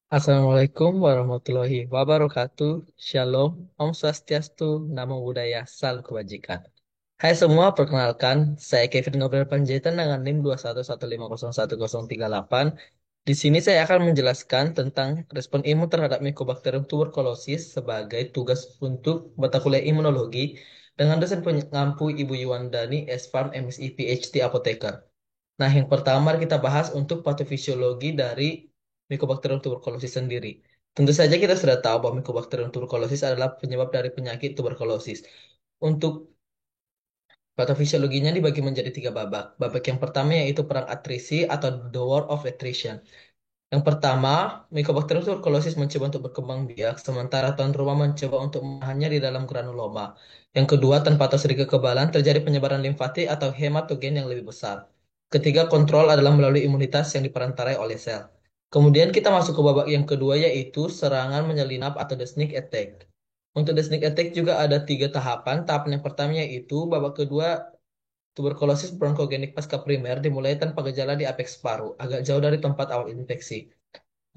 Assalamualaikum warahmatullahi wabarakatuh. Shalom, Om Swastiastu, Namo Buddhaya, Salam Kebajikan. Hai semua, perkenalkan, saya Kevin Gabriel Panjaitan dengan NIM 211501038. Di sini saya akan menjelaskan tentang respon imun terhadap Mycobacterium tuberculosis sebagai tugas untuk mata kuliah imunologi dengan dosen pengampu Ibu Yuwandani S.Farm MSc PhD Apoteker. Nah, yang pertama kita bahas untuk patofisiologi dari Mycobacterium tuberculosis sendiri. Tentu saja kita sudah tahu bahwa Mycobacterium tuberculosis adalah penyebab dari penyakit tuberkulosis. Untuk patofisiologinya dibagi menjadi tiga babak. Babak yang pertama yaitu perang atrisi atau the war of attrition. Yang pertama, Mycobacterium tuberculosis mencoba untuk berkembang biak, sementara tuan rumah mencoba untuk menahannya di dalam granuloma. Yang kedua, tanpa atau seri kekebalan, terjadi penyebaran limfatik atau hematogen yang lebih besar. Ketiga, kontrol adalah melalui imunitas yang diperantarai oleh sel. Kemudian kita masuk ke babak yang kedua, yaitu serangan menyelinap atau the sneak attack. Untuk the sneak attack juga ada tiga tahapan. Tahapan yang pertama yaitu babak kedua tuberkulosis bronkogenik pasca primer dimulai tanpa gejala di apeks paru, agak jauh dari tempat awal infeksi.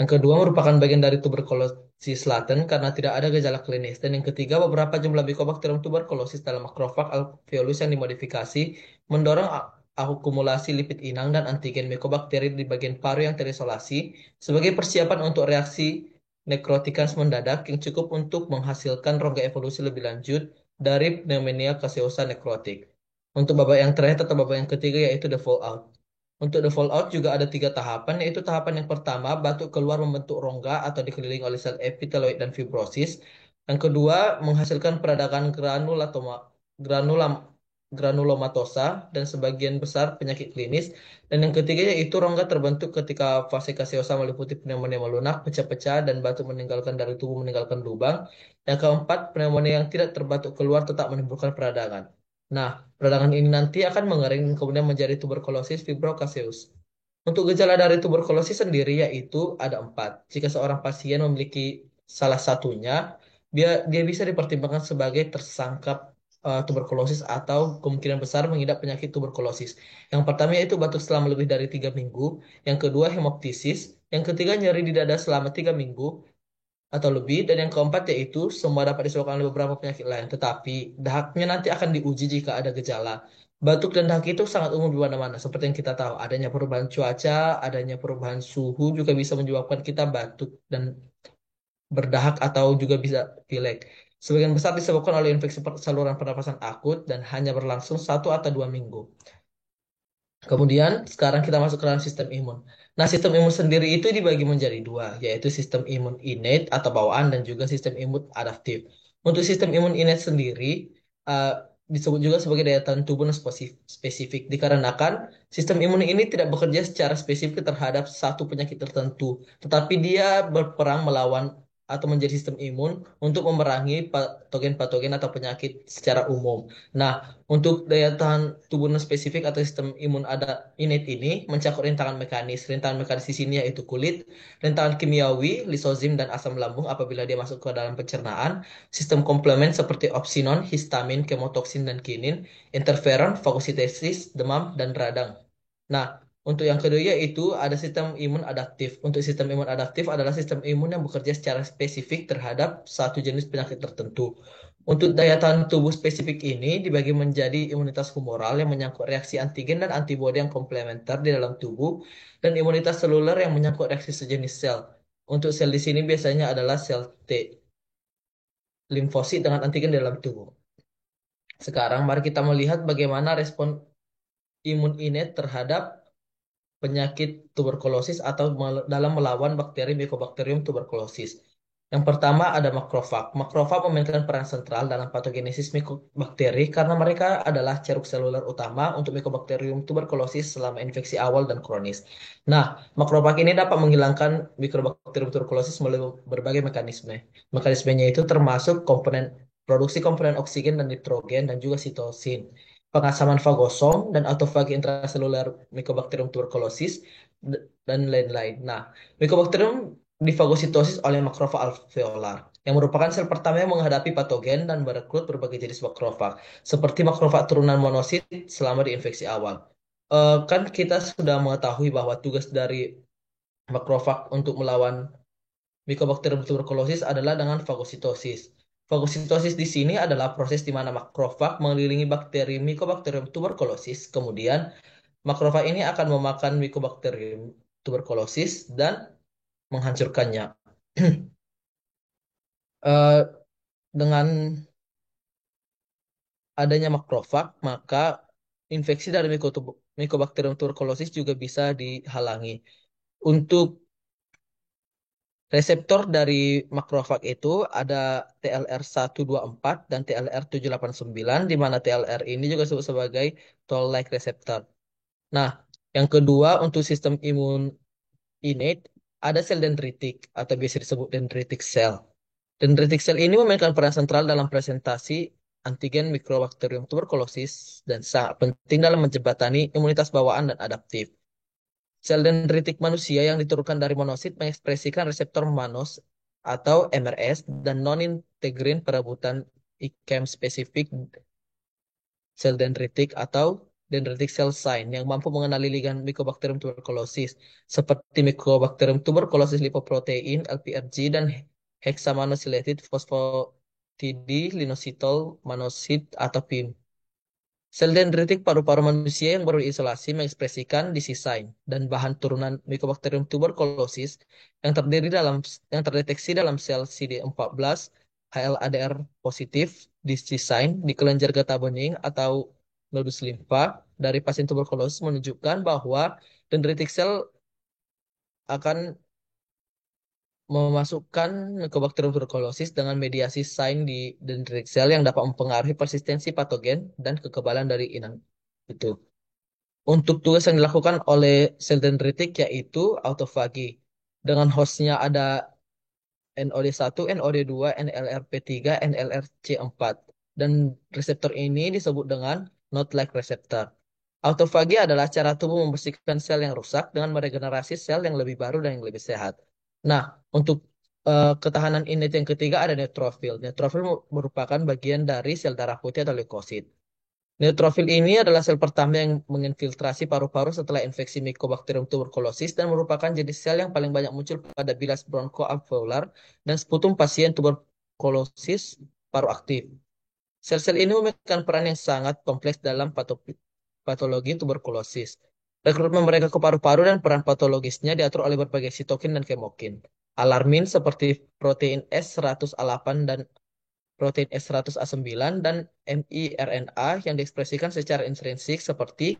Yang kedua merupakan bagian dari tuberkulosis laten karena tidak ada gejala klinis. Dan yang ketiga, beberapa jumlah Mycobacterium tuberculosis dalam makrofag alveolus yang dimodifikasi mendorong akumulasi lipid inang dan antigen mycobakteri di bagian paru yang terisolasi sebagai persiapan untuk reaksi nekrotikans mendadak yang cukup untuk menghasilkan rongga evolusi lebih lanjut dari pneumonia gaseosa nekrotik. Untuk babak yang terakhir atau babak yang ketiga yaitu the fallout. Untuk the fallout juga ada tiga tahapan, yaitu tahapan yang pertama, batuk keluar membentuk rongga atau dikelilingi oleh sel epiteloid dan fibrosis. Yang kedua, menghasilkan peradangan granulam, granulomatosa dan sebagian besar penyakit klinis. Dan yang ketiga yaitu rongga terbentuk ketika fase gaseosa meliputi pneumonia melunak, pecah-pecah, dan batuk meninggalkan dari tubuh meninggalkan lubang. Yang keempat, pneumonia yang tidak terbatuk keluar tetap menimbulkan peradangan. Nah, peradangan ini nanti akan mengering kemudian menjadi tuberkulosis fibrocaseus. Untuk gejala dari tuberkulosis sendiri yaitu ada empat. Jika seorang pasien memiliki salah satunya, dia bisa dipertimbangkan sebagai tersangkap tuberkulosis atau kemungkinan besar mengidap penyakit tuberkulosis. Yang pertama yaitu batuk selama lebih dari 3 minggu. Yang kedua hemoptisis. Yang ketiga nyeri di dada selama 3 minggu atau lebih, dan yang keempat yaitu semua dapat disebabkan oleh beberapa penyakit lain, tetapi dahaknya nanti akan diuji jika ada gejala. Batuk dan dahak itu sangat umum di mana-mana, seperti yang kita tahu, adanya perubahan cuaca, adanya perubahan suhu juga bisa menyebabkan kita batuk dan berdahak atau juga bisa pilek. Sebagian besar disebabkan oleh infeksi saluran pernapasan akut dan hanya berlangsung 1 atau 2 minggu. Kemudian sekarang kita masuk ke dalam sistem imun. Nah, sistem imun sendiri itu dibagi menjadi dua, yaitu sistem imun innate atau bawaan dan juga sistem imun adaptif. Untuk sistem imun innate sendiri uh, disebut juga sebagai daya tahan tubuh yang spesifik dikarenakan sistem imun ini tidak bekerja secara spesifik terhadap satu penyakit tertentu, tetapi dia berperang melawan atau menjadi sistem imun untuk memerangi patogen-patogen atau penyakit secara umum. Nah, untuk daya tahan tubuh non spesifik atau sistem imun ada innate ini mencakup rintangan mekanis. Rintangan mekanis di sini yaitu kulit, rintangan kimiawi, lisozim dan asam lambung apabila dia masuk ke dalam pencernaan, sistem komplement seperti opsinon, histamin, kemotoksin dan kinin, interferon, fagositosis, demam dan radang. Nah, untuk yang kedua yaitu ada sistem imun adaptif. Untuk sistem imun adaptif adalah sistem imun yang bekerja secara spesifik terhadap satu jenis penyakit tertentu. Untuk daya tahan tubuh spesifik ini dibagi menjadi imunitas humoral yang menyangkut reaksi antigen dan antibodi yang komplementer di dalam tubuh dan imunitas seluler yang menyangkut reaksi sejenis sel. Untuk sel di sini biasanya adalah sel T, limfosit dengan antigen di dalam tubuh. Sekarang mari kita melihat bagaimana respon imun innate terhadap penyakit tuberkulosis atau dalam melawan bakteri Mycobacterium tuberculosis. Yang pertama ada makrofag. Makrofag memainkan peran sentral dalam patogenesis mycobakteri karena mereka adalah ceruk seluler utama untuk Mycobacterium tuberculosis selama infeksi awal dan kronis. Nah, makrofag ini dapat menghilangkan Mycobacterium tuberculosis melalui berbagai mekanisme. Mekanismenya itu termasuk produksi komponen oksigen dan nitrogen dan juga sitosin, pengasaman fagosom dan autofagi intraseluler Mycobacterium tuberculosis dan lain-lain. Nah, Mycobacterium difagositosis oleh makrofag alveolar yang merupakan sel pertama yang menghadapi patogen dan merekrut berbagai jenis makrofag seperti makrofag turunan monosit selama diinfeksi awal. Kan kita sudah mengetahui bahwa tugas dari makrofag untuk melawan Mycobacterium tuberculosis adalah dengan fagositosis. Fagositosis di sini adalah proses di mana makrofag mengelilingi bakteri Mycobacterium tuberculosis. Kemudian makrofag ini akan memakan Mycobacterium tuberculosis dan menghancurkannya. Eh, dengan adanya makrofag, maka infeksi dari Mycobacterium tuberculosis juga bisa dihalangi. Untuk reseptor dari makrofag itu ada TLR124 dan TLR789, di mana TLR ini juga disebut sebagai toll-like receptor. Nah, yang kedua untuk sistem imun innate, ada sel dendritik atau biasa disebut dendritic cell. Dendritic cell ini memainkan peran sentral dalam presentasi antigen Mycobacterium tuberculosis dan sangat penting dalam menjembatani imunitas bawaan dan adaptif. Sel dendritik manusia yang diturunkan dari monosit mengekspresikan reseptor manus atau MRS dan non-integrin perebutan ICAM spesifik sel dendritik atau dendritic cell sign yang mampu mengenali ligan Mycobacterium tuberculosis seperti Mycobacterium tuberculosis lipoprotein LPRG dan hexaminosylated phosphatidylinosytol monosid atau PIM. Sel dendritik paru-paru manusia yang baru diisolasi mengekspresikan disease dan bahan turunan Mycobacterium tuberculosis yang terdeteksi dalam sel CD14 HLA-DR positif disease di kelenjar getah bening atau nodus limfa dari pasien tuberkulosis menunjukkan bahwa dendritic cell akan memasukkan Mycobacterium tuberculosis dengan mediasi sign di dendritic cell yang dapat mempengaruhi persistensi patogen dan kekebalan dari inang itu. Untuk tugas yang dilakukan oleh sel dendritik yaitu autofagi. Dengan hostnya ada NOD1, NOD2, NLRP3, NLRC4. Dan reseptor ini disebut dengan not-like receptor. Autofagi adalah cara tubuh membersihkan sel yang rusak dengan meregenerasi sel yang lebih baru dan yang lebih sehat. Nah, untuk ketahanan innate yang ketiga ada neutrofil. Neutrofil merupakan bagian dari sel darah putih atau leukosit. Neutrofil ini adalah sel pertama yang menginfiltrasi paru-paru setelah infeksi Mycobacterium tuberculosis dan merupakan jenis sel yang paling banyak muncul pada bilas bronkoalveolar dan sputum pasien tuberkulosis paru aktif. Sel-sel ini memainkan peran yang sangat kompleks dalam patologi tuberkulosis. Rekrutmen mereka ke paru-paru dan peran patologisnya diatur oleh berbagai sitokin dan kemokin. Alarmin seperti protein S100A8 dan protein S100A9 dan miRNA yang diekspresikan secara intrinsik seperti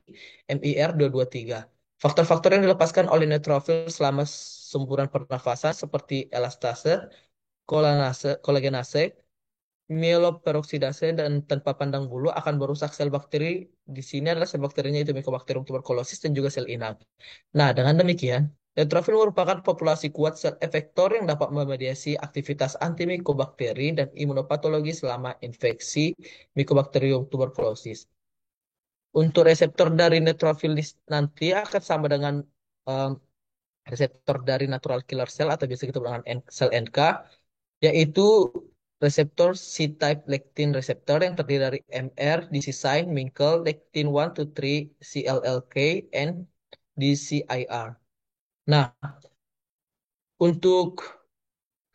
MIR223. Faktor-faktor yang dilepaskan oleh neutrofil selama semburan pernafasan seperti elastase, kolagenase, mieloperoksidase, dan tanpa pandang bulu akan merusak sel bakteri. Di sini adalah sel bakterinya itu Mycobacterium tuberculosis dan juga sel inang. Nah, dengan demikian, neutrofil merupakan populasi kuat sel efektor yang dapat memediasi aktivitas antimikobakteri dan imunopatologi selama infeksi Mycobacterium tuberculosis. Untuk reseptor dari neutrofil nanti akan sama dengan em, reseptor dari natural killer cell atau biasa kita dengan sel NK, yaitu reseptor C-type lectin receptor yang terdiri dari MR, D-cysteine, Minkel, lectin 1 to 3, CLLK, and DCIR. Nah, untuk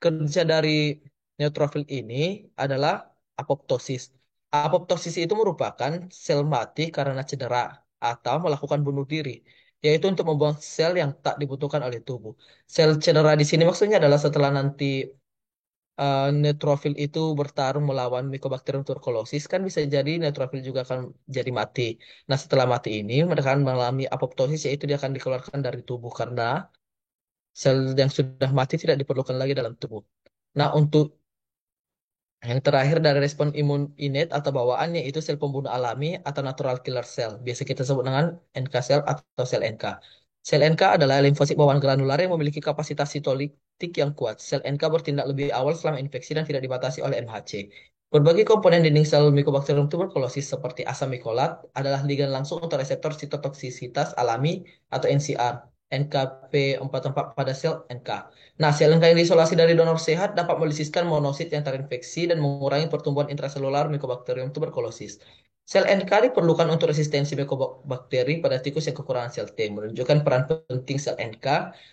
kerja dari neutrofil ini adalah apoptosis. Apoptosis itu merupakan sel mati karena cedera atau melakukan bunuh diri, yaitu untuk membuang sel yang tak dibutuhkan oleh tubuh. Sel cedera di sini maksudnya adalah setelah nanti neutrofil itu bertarung melawan Mycobacterium tuberculosis, kan bisa jadi neutrofil juga akan jadi mati. Nah, setelah mati ini mereka akan mengalami apoptosis, yaitu dia akan dikeluarkan dari tubuh karena sel yang sudah mati tidak diperlukan lagi dalam tubuh. Nah, untuk yang terakhir dari respon imun innate atau bawaannya itu sel pembunuh alami atau natural killer cell. Biasa kita sebut dengan NK cell atau sel NK. Sel NK adalah limfosit bawaan granular yang memiliki kapasitas sitolitik yang kuat. Sel NK bertindak lebih awal selama infeksi dan tidak dibatasi oleh MHC. Berbagai komponen dinding sel Mycobacterium tuberculosis seperti asam mikolat adalah ligan langsung untuk reseptor sitotoksisitas alami atau NCR, NKP44 pada sel NK. Nah, sel yang diisolasi dari donor sehat dapat melisiskan monosit yang terinfeksi dan mengurangi pertumbuhan intraselular Mycobacterium tuberculosis. Sel NK diperlukan untuk resistensi mikobakteri pada tikus yang kekurangan sel T, menunjukkan peran penting sel NK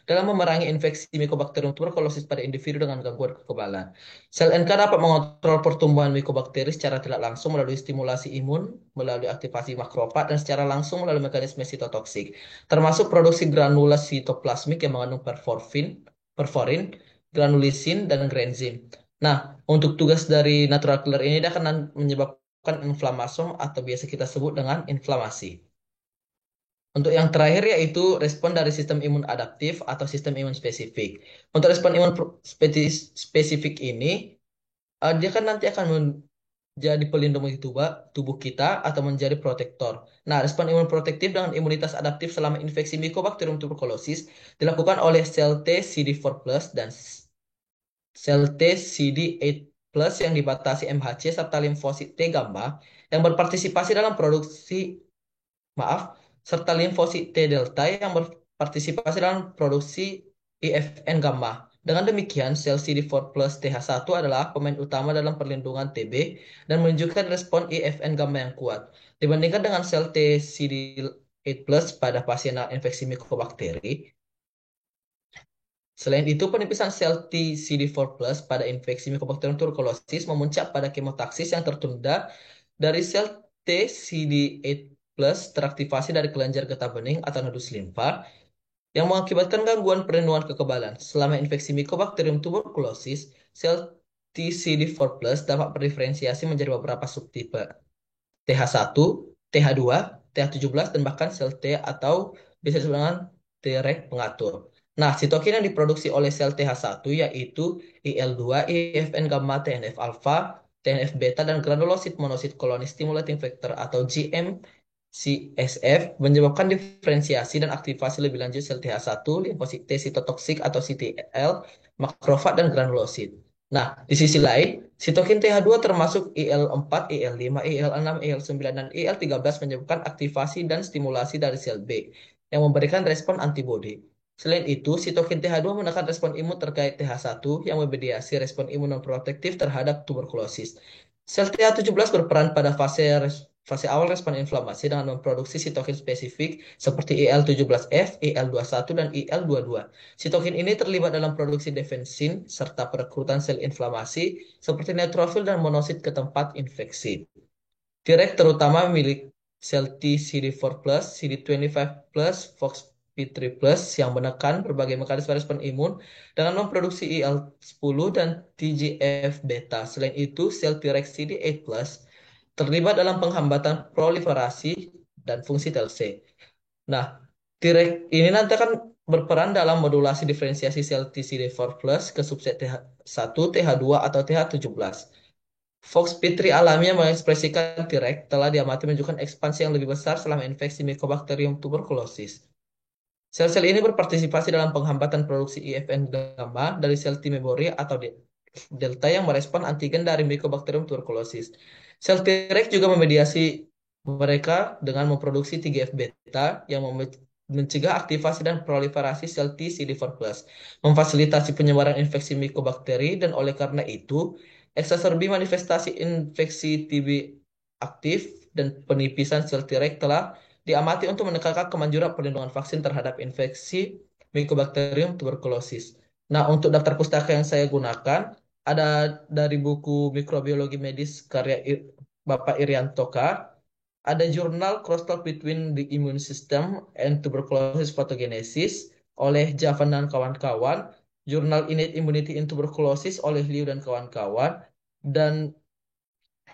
dalam memerangi infeksi Mycobacterium tuberculosis pada individu dengan gangguan kekebalan. Sel NK dapat mengontrol pertumbuhan mikobakteri secara tidak langsung melalui stimulasi imun, melalui aktivasi makrofag, dan secara langsung melalui mekanisme sitotoksik, termasuk produksi granula sitoplasmik yang mengandung perforin, granulisin, dan granzim. Nah, untuk tugas dari natural killer ini dia akan menyebabkan inflamasi atau biasa kita sebut dengan inflamasi. Untuk yang terakhir yaitu respon dari sistem imun adaptif atau sistem imun spesifik. Untuk respon imun spesifik ini, dia kan nanti akan menjadi pelindung bagi tubuh kita atau menjadi protektor. Nah, respon imun protektif dengan imunitas adaptif selama infeksi Mycobacterium tuberculosis dilakukan oleh sel T CD4+ dan sel T CD8 plus yang dibatasi MHC serta limfosit T gamma yang berpartisipasi dalam produksi, maaf, serta limfosit T delta yang berpartisipasi dalam produksi IFN gamma. Dengan demikian, sel CD4 plus TH1 adalah pemain utama dalam perlindungan TB dan menunjukkan respon IFN gamma yang kuat. Dibandingkan dengan sel T CD8 plus pada pasien infeksi mikobakteri, selain itu, penipisan sel T CD4+ pada infeksi Mycobacterium tuberculosis memuncak pada kemotaksis yang tertunda dari sel T CD8+ teraktivasi dari kelenjar getah bening atau nodus limfa yang mengakibatkan gangguan perlindungan kekebalan. Selama infeksi Mycobacterium tuberculosis, sel T CD4+ dapat berdiferensiasi menjadi beberapa subtipe. TH1, TH2, TH17, dan bahkan sel T atau bisa disebut dengan Treg pengatur. Nah, sitokin yang diproduksi oleh sel TH1 yaitu IL-2, IFN gamma, TNF alpha, TNF beta, dan granulosit monosit colony stimulating factor atau GM-CSF menyebabkan diferensiasi dan aktivasi lebih lanjut sel TH1, limfosit T sitotoksik atau CTL, makrofag, dan granulosit. Nah, di sisi lain, sitokin TH2 termasuk IL-4, IL-5, IL-6, IL-9, dan IL-13 menyebabkan aktivasi dan stimulasi dari sel B yang memberikan respon antibodi. Selain itu, sitokin TH2 menekan respon imun terkait TH1 yang memediasi respon imun non-protektif terhadap tuberkulosis. Sel TH17 berperan pada fase awal respon inflamasi dengan memproduksi sitokin spesifik seperti IL-17F, IL-21, dan IL-22. Sitokin ini terlibat dalam produksi defensin serta perekrutan sel inflamasi seperti neutrofil dan monosit ke tempat infeksi. T-Reg terutama milik sel T CD4+, CD25+, FOXP3+, yang menekan berbagai mekanisme respon imun dengan memproduksi IL-10 dan TGF-beta. Selain itu, sel T-Reg CD8+ terlibat dalam penghambatan proliferasi dan fungsi sel C. Nah, T-Reg ini nanti akan berperan dalam modulasi diferensiasi sel T CD4+ ke subset TH1, TH2, atau TH17. FOXP3 alamiah mengekspresikan T-Reg telah diamati menunjukkan ekspansi yang lebih besar selama infeksi Mycobacterium tuberculosis. Sel-sel ini berpartisipasi dalam penghambatan produksi IFN gamma dari sel T memory atau delta yang merespon antigen dari Mycobacterium tuberculosis. Sel T-Reg juga memediasi mereka dengan memproduksi TGF-beta yang mencegah aktivasi dan proliferasi sel T CD4+, memfasilitasi penyebaran infeksi mikobakteri, dan oleh karena itu, eksaserbi manifestasi infeksi TB aktif dan penipisan sel T-Reg telah diamati untuk meningkatkan kemanjuran perlindungan vaksin terhadap infeksi Mycobacterium tuberculosis. Nah, untuk daftar pustaka yang saya gunakan, ada dari buku Mikrobiologi Medis karya Bapak Iriantoka, ada jurnal Crosstalk Between the Immune System and Tuberculosis Pathogenesis oleh Javan dan kawan-kawan, jurnal Innate Immunity in Tuberculosis oleh Liu dan kawan-kawan, dan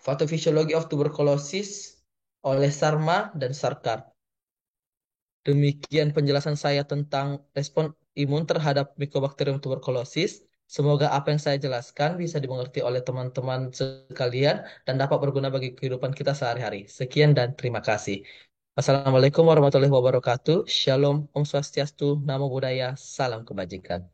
Pathophysiology of Tuberculosis oleh Sarma dan Sarkar. Demikian penjelasan saya tentang respon imun terhadap Mycobacterium tuberculosis. Semoga apa yang saya jelaskan bisa dimengerti oleh teman-teman sekalian dan dapat berguna bagi kehidupan kita sehari-hari. Sekian dan terima kasih. Assalamualaikum warahmatullahi wabarakatuh. Shalom, Om Swastiastu, Namo Buddhaya, Salam Kebajikan.